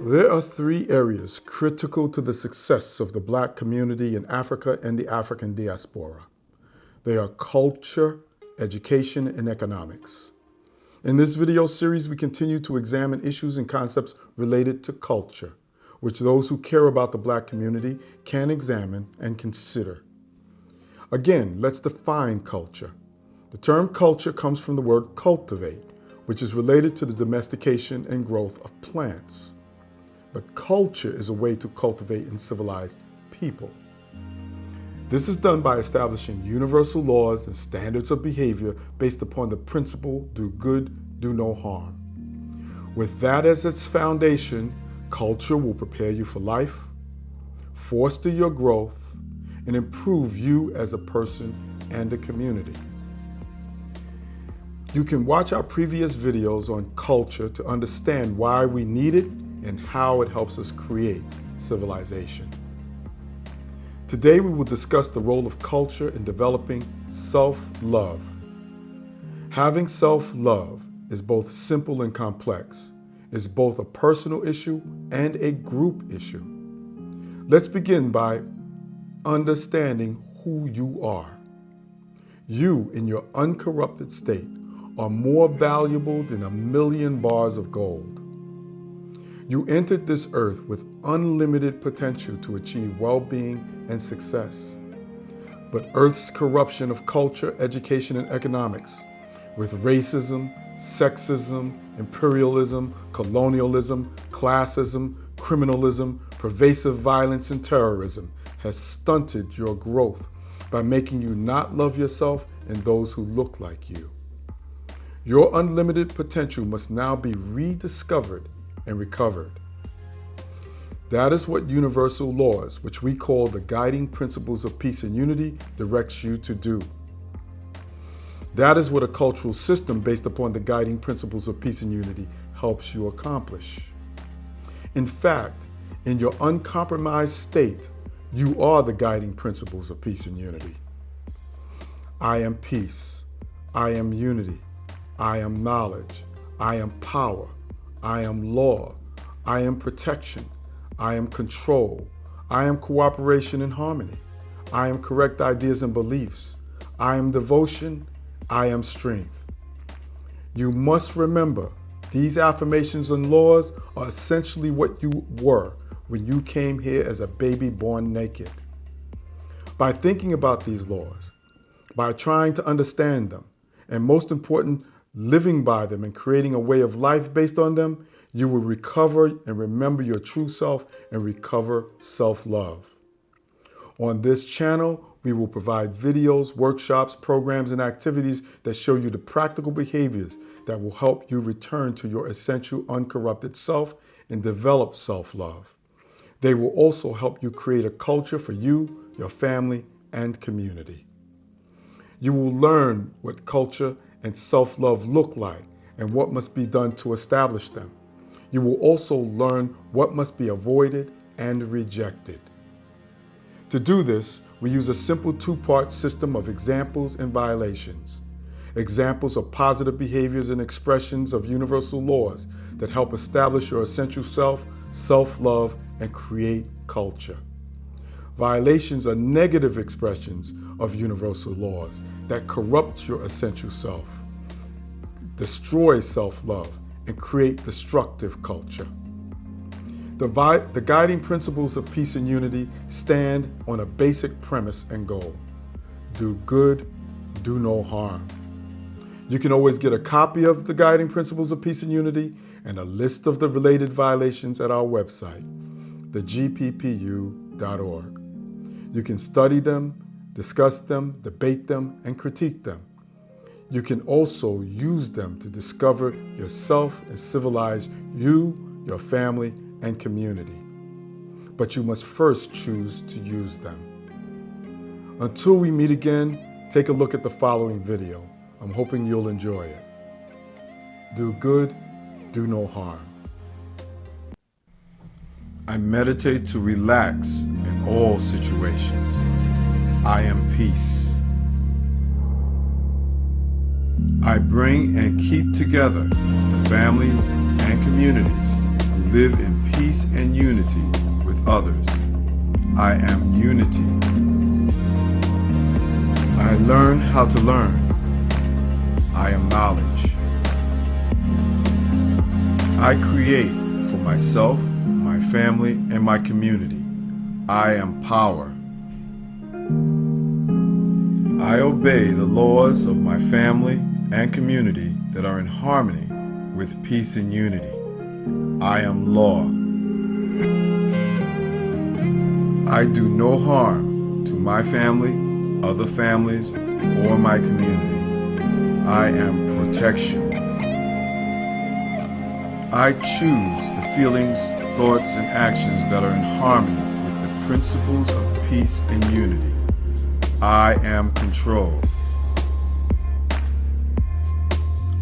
There are three areas critical to the success of the Black community in Africa and the African diaspora. They are culture, education, and economics. In this video series, we continue to examine issues and concepts related to culture, which those who care about the Black community can examine and consider. Again, let's define culture. The term culture comes from the word cultivate, which is related to the domestication and growth of plants. But culture is a way to cultivate and civilize people. This is done by establishing universal laws and standards of behavior based upon the principle, do good, do no harm. With that as its foundation, culture will prepare you for life, foster your growth, and improve you as a person and a community. You can watch our previous videos on culture to understand why we need it and how it helps us create civilization. Today we will discuss the role of culture in developing self-love. Having self-love is both simple and complex. It's both a personal issue and a group issue. Let's begin by understanding who you are. You, in your uncorrupted state, are more valuable than 1,000,000 bars of gold. You entered this earth with unlimited potential to achieve well-being and success. But Earth's corruption of culture, education, and economics, with racism, sexism, imperialism, colonialism, classism, criminalism, pervasive violence, and terrorism, has stunted your growth by making you not love yourself and those who look like you. Your unlimited potential must now be rediscovered and recovered. That is what universal laws, which we call the guiding principles of peace and unity, directs you to do. That is what a cultural system based upon the guiding principles of peace and unity helps you accomplish. In fact, in your uncompromised state, you are the guiding principles of peace and unity. I am peace. I am unity. I am knowledge. I am power. I am law. I am protection. I am control. I am cooperation and harmony. I am correct ideas and beliefs. I am devotion. I am strength. You must remember, these affirmations and laws are essentially what you were when you came here as a baby born naked. By thinking about these laws, by trying to understand them, and most important, living by them and creating a way of life based on them, you will recover and remember your true self and recover self-love. On this channel, we will provide videos, workshops, programs, and activities that show you the practical behaviors that will help you return to your essential uncorrupted self and develop self-love. They will also help you create a culture for you, your family, and community. You will learn what culture and self-love look like and what must be done to establish them. You will also learn what must be avoided and rejected. To do this, we use a simple two-part system of examples and violations. Examples of positive behaviors and expressions of universal laws that help establish your essential self, self-love, and create culture. Violations are negative expressions of universal laws that corrupt your essential self, destroy self-love, and create destructive culture. The guiding principles of peace and unity stand on a basic premise and goal. Do good, do no harm. You can always get a copy of the guiding principles of peace and unity and a list of the related violations at our website, thegppu.org. You can study them, discuss them, debate them, and critique them. You can also use them to discover yourself and civilize you, your family, and community. But you must first choose to use them. Until we meet again, take a look at the following video. I'm hoping you'll enjoy it. Do good, do no harm. I meditate to relax in all situations. I am peace. I bring and keep together the families and communities who live in peace peace and unity with others. I am unity. I learn how to learn. I am knowledge. I create for myself, my family, and my community. I am power. I obey the laws of my family and community that are in harmony with peace and unity. I am law. I do no harm to my family, other families, or my community. I am protection. I choose the feelings, thoughts, and actions that are in harmony with the principles of peace and unity. I am control.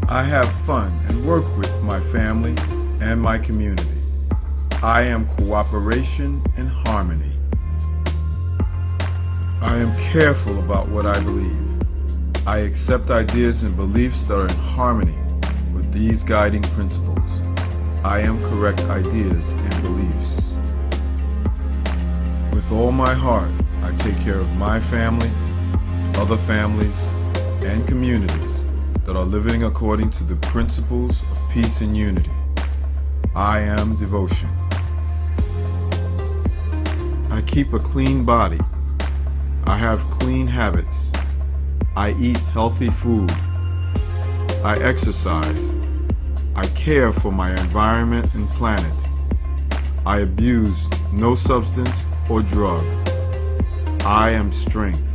I have fun and work with my family and my community. I am cooperation and harmony. I am careful about what I believe. I accept ideas and beliefs that are in harmony with these guiding principles. I am correct ideas and beliefs. With all my heart, I take care of my family, other families, and communities that are living according to the principles of peace and unity. I am devotion. I keep a clean body. I have clean habits. I eat healthy food. I exercise. I care for my environment and planet. I abuse no substance or drug. I am strength.